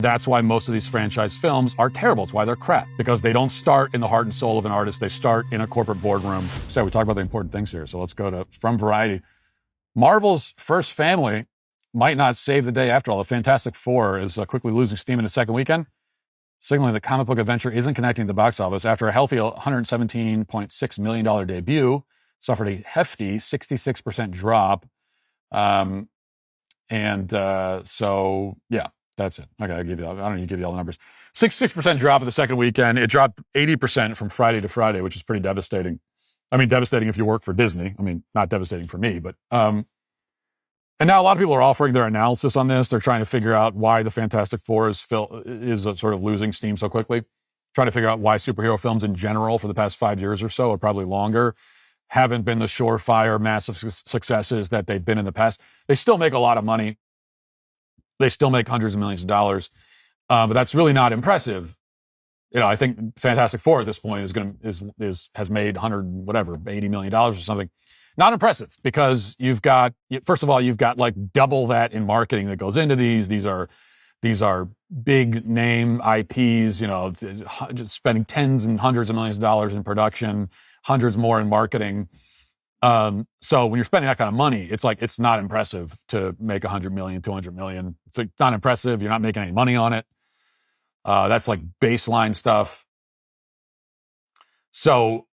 That's why most of these franchise films are terrible. It's why they're crap, because they don't start in the heart and soul of an artist. They start in a corporate boardroom. So we talk about the important things here. So let's go to From Variety. Marvel's first family might not save the day after all. The Fantastic Four is quickly losing steam in its second weekend, signaling the comic book adventure isn't connecting to the box office. After a healthy $117.6 million debut, suffered a hefty 66% drop. So, yeah. That's it. Okay, I don't need to give you all the numbers. 66% drop in the second weekend. It dropped 80% from Friday to Friday, which is pretty devastating. I mean, devastating if you work for Disney. I mean, not devastating for me, but and now a lot of people are offering their analysis on this. They're trying to figure out why the Fantastic Four is sort of losing steam so quickly. Trying to figure out why superhero films in general for the past 5 years or so, or probably longer, haven't been the surefire, massive successes that they've been in the past. They still make a lot of money. They still make hundreds of millions of dollars, but that's really not impressive. You know, I think Fantastic Four at this point has made $80 million or something. Not impressive, because first of all, you've got like double that in marketing that goes into these. These are big name IPs. You know, just spending tens and hundreds of millions of dollars in production, hundreds more in marketing. So when you're spending that kind of money, it's like, it's not impressive to make 100 million, 200 million. It's like not impressive. You're not making any money on it. That's like baseline stuff. So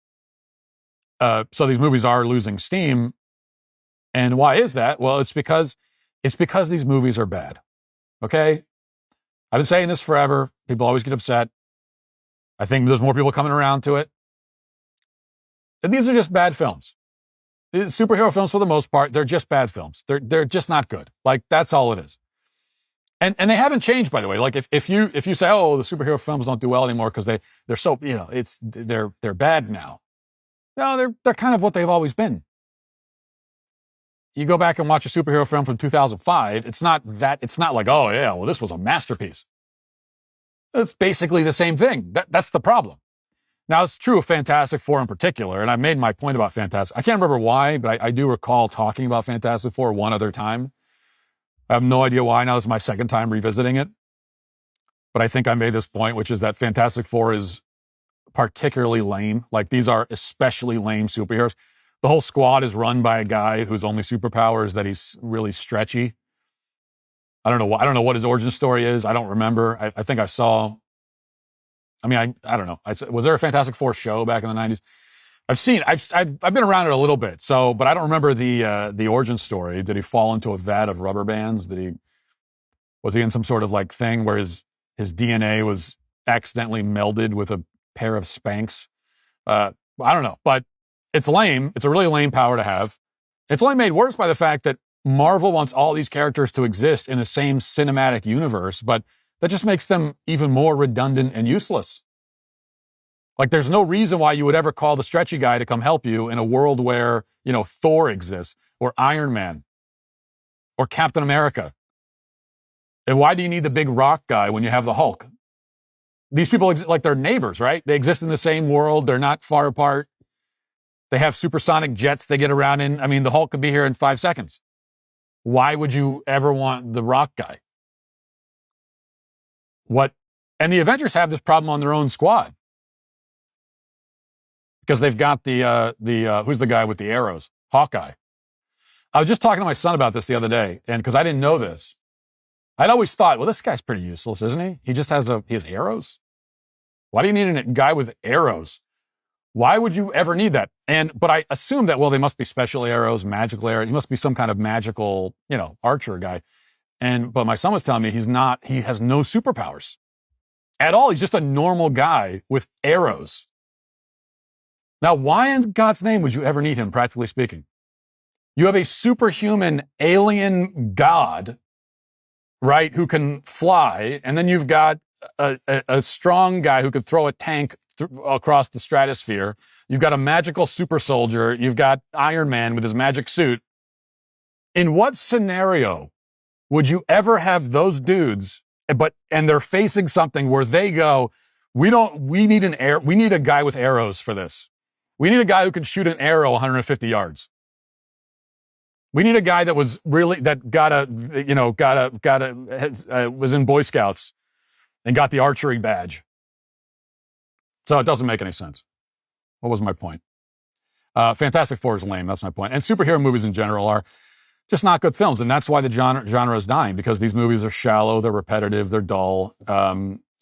these movies are losing steam. And why is that? Well, it's because these movies are bad. Okay. I've been saying this forever. People always get upset. I think there's more people coming around to it. And these are just bad films. Superhero films, for the most part, they're just bad films. They're just not good. Like, that's all it is. And they haven't changed, by the way. Like, if you say, oh, the superhero films don't do well anymore because they're so, you know, they're bad now. No, they're kind of what they've always been. You go back and watch a superhero film from 2005, it's not like, oh yeah, well, this was a masterpiece. It's basically the same thing. That's the problem. Now, it's true of Fantastic Four in particular, and I made my point about Fantastic. I can't remember why, but I do recall talking about Fantastic Four one other time. I have no idea why. Now this is my second time revisiting it. But I think I made this point, which is that Fantastic Four is particularly lame. Like, these are especially lame superheroes. The whole squad is run by a guy whose only superpower is that he's really stretchy. I don't know what his origin story is. I don't remember. I think I saw... I mean, I don't know. Was there a Fantastic Four show back in the 90s? I've been around it a little bit, but I don't remember the origin story. Did he fall into a vat of rubber bands? Was he in some sort of like thing where his DNA was accidentally melded with a pair of Spanx? I don't know, but it's lame. It's a really lame power to have. It's only made worse by the fact that Marvel wants all these characters to exist in the same cinematic universe, but that just makes them even more redundant and useless. Like, there's no reason why you would ever call the stretchy guy to come help you in a world where, you know, Thor exists, or Iron Man, or Captain America. And why do you need the big rock guy when you have the Hulk? These people, like, they're neighbors, right? They exist in the same world. They're not far apart. They have supersonic jets they get around in. I mean, the Hulk could be here in 5 seconds. Why would you ever want the rock guy? And the Avengers have this problem on their own squad, because they've got the who's the guy with the arrows? Hawkeye. I was just talking to my son about this the other day, and because I didn't know this, I'd always thought, well, this guy's pretty useless, isn't he? He just has arrows. Why do you need a guy with arrows? Why would you ever need that? But I assumed that, well, they must be special arrows, magical arrows. He must be some kind of magical, you know, archer guy. But my son was telling me he has no superpowers at all. He's just a normal guy with arrows. Now, why in God's name would you ever need him, practically speaking? You have a superhuman alien god, right, who can fly, and then you've got a strong guy who could throw a tank across the stratosphere. You've got a magical super soldier. You've got Iron Man with his magic suit. In what scenario would you ever have those dudes, and they're facing something where they go, we need a guy with arrows for this. We need a guy who can shoot an arrow 150 yards. We need a guy that was in Boy Scouts and got the archery badge. So it doesn't make any sense. What was my point? Fantastic Four is lame. That's my point. And superhero movies in general are just not good films. And that's why the genre is dying, because these movies are shallow, they're repetitive, they're dull.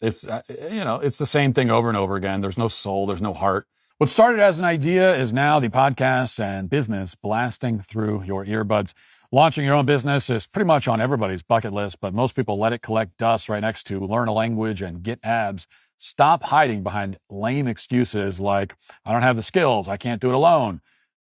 It's the same thing over and over again. There's no soul, there's no heart. What started as an idea is now the podcast and business blasting through your earbuds. Launching your own business is pretty much on everybody's bucket list, but most people let it collect dust right next to learn a language and get abs. Stop hiding behind lame excuses like, I don't have the skills, I can't do it alone.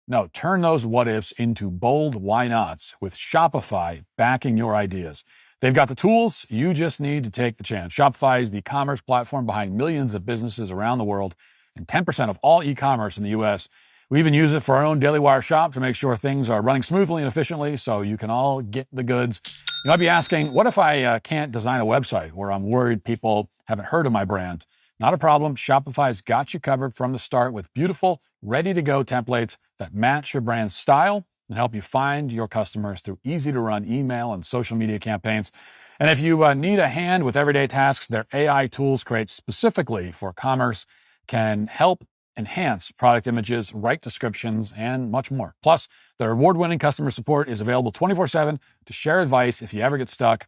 No, turn those what ifs into bold why nots with Shopify backing your ideas. They've got the tools, you just need to take the chance. Shopify is the commerce platform behind millions of businesses around the world and 10% of all e-commerce in the US. We even use it for our own Daily Wire shop to make sure things are running smoothly and efficiently so you can all get the goods. You might be asking, what if I can't design a website where I'm worried people haven't heard of my brand? Not a problem. Shopify's got you covered from the start with beautiful, ready-to-go templates that match your brand's style and help you find your customers through easy-to-run email and social media campaigns. And if you need a hand with everyday tasks, their AI tools created specifically for commerce can help enhance product images, write descriptions, and much more. Plus, their award-winning customer support is available 24/7 to share advice if you ever get stuck.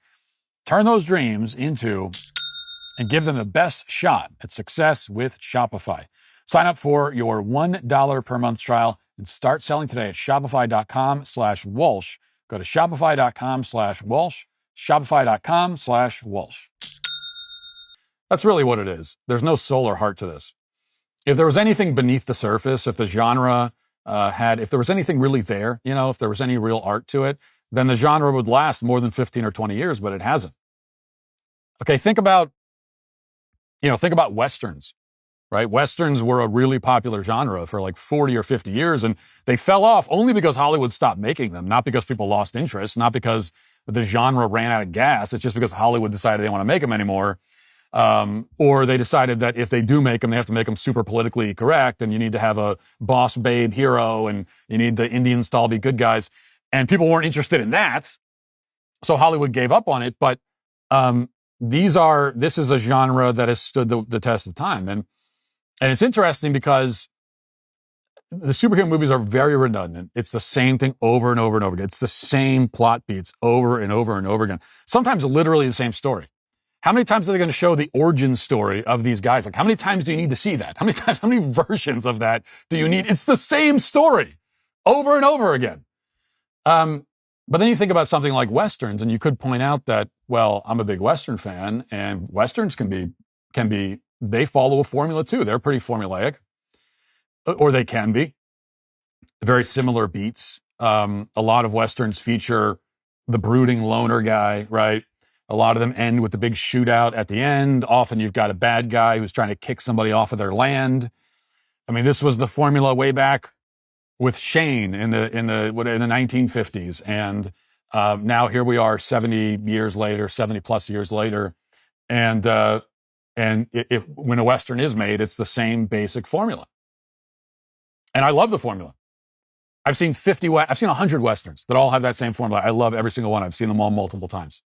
Turn those dreams into and give them the best shot at success with Shopify. Sign up for your $1 per month trial and start selling today at shopify.com/Walsh. Go to shopify.com/Walsh, shopify.com/Walsh. That's really what it is. There's no soul or heart to this. If there was anything beneath the surface, if the genre if there was anything really there, if there was any real art to it, then the genre would last more than 15 or 20 years, but it hasn't. Okay, think about Westerns, right? Westerns were a really popular genre for like 40 or 50 years, and they fell off only because Hollywood stopped making them, not because people lost interest, not because the genre ran out of gas. It's just because Hollywood decided they don't want to make them anymore. Or they decided that if they do make them, they have to make them super politically correct, and you need to have a boss babe hero, and you need the Indians to all be good guys. And people weren't interested in that, so Hollywood gave up on it. But this is a genre that has stood the test of time, and it's interesting because the superhero movies are very redundant. It's the same thing over and over and over again. It's the same plot beats over and over and over again. Sometimes literally the same story. How many times are they going to show the origin story of these guys? Like, how many times do you need to see that? How many versions of that do you need? It's the same story over and over again. But then you think about something like Westerns, and you could point out that, well, I'm a big Western fan, and Westerns can be, they follow a formula too. They're pretty formulaic, or they can be. Very similar beats. A lot of Westerns feature the brooding loner guy, right? A lot of them end with the big shootout at the end. Often you've got a bad guy who's trying to kick somebody off of their land. I mean, this was the formula way back with Shane in the 1950s, and now here we are 70 plus years later, and when a Western is made, it's the same basic formula. And I love the formula. I've seen 100 Westerns that all have that same formula. I love every single one. I've seen them all multiple times.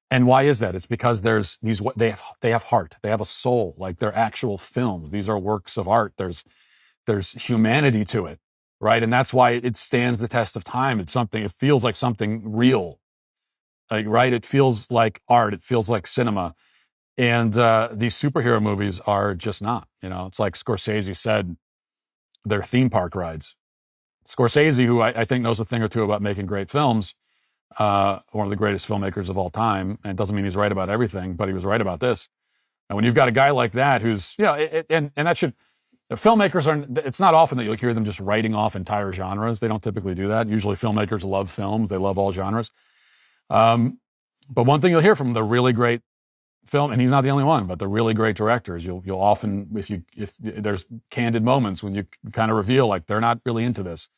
And why is that? It's because there's they have heart. They have a soul. Like, they're actual films. These are works of art. There's humanity to it, right? And that's why it stands the test of time. It feels like something real, like, right? It feels like art. It feels like cinema. And these superhero movies are just not. It's like Scorsese said, they're theme park rides. Scorsese, who I think knows a thing or two about making great films, one of the greatest filmmakers of all time, and it doesn't mean he's right about everything, but he was right about this. And when you've got a guy like that who's, and that should, filmmakers it's not often that you'll hear them just writing off entire genres. They don't typically do that. Usually filmmakers love films. They love all genres. But one thing you'll hear from the really great film, and he's not the only one, but the really great directors, you'll often, if there's candid moments when you kind of reveal, like, they're not really into this.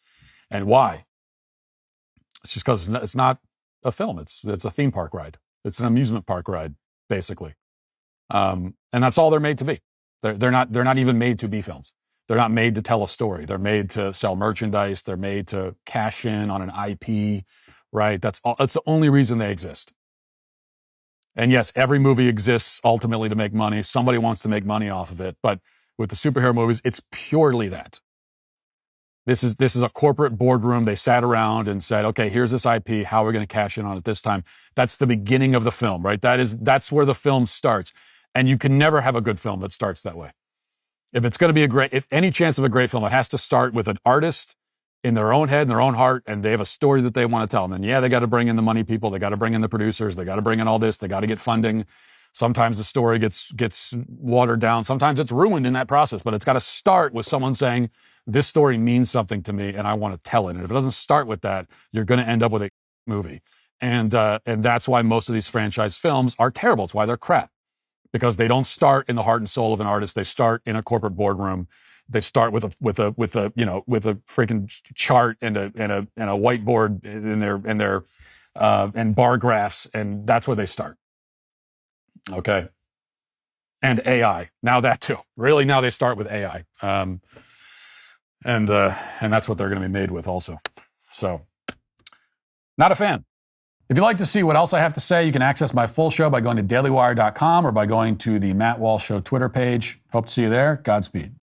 And why? It's just because it's not a film. It's a theme park ride. It's an amusement park ride, basically. And that's all they're made to be. They're not even made to be films. They're not made to tell a story. They're made to sell merchandise. They're made to cash in on an IP, right? That's the only reason they exist. And yes, every movie exists ultimately to make money. Somebody wants to make money off of it. But with the superhero movies, it's purely that. This is a corporate boardroom. They sat around and said, okay, here's this IP. How are we going to cash in on it this time? That's the beginning of the film, right? That's where the film starts. And you can never have a good film that starts that way. If it's going to be if any chance of a great film, it has to start with an artist in their own head, in their own heart, and they have a story that they want to tell. And then, yeah, they got to bring in the money people. They got to bring in the producers. They got to bring in all this. They got to get funding. Sometimes the story gets watered down. Sometimes it's ruined in that process, but it's got to start with someone saying, this story means something to me and I want to tell it. And if it doesn't start with that, you're going to end up with a movie. And that's why most of these franchise films are terrible. It's why they're crap, because they don't start in the heart and soul of an artist. They start in a corporate boardroom. They start with a freaking chart and a whiteboard and bar graphs, and that's where they start. Okay. And AI. Now that too. Really, now they start with AI. And that's what they're going to be made with also. So, not a fan. If you'd like to see what else I have to say, you can access my full show by going to dailywire.com or by going to the Matt Walsh Show Twitter page. Hope to see you there. Godspeed.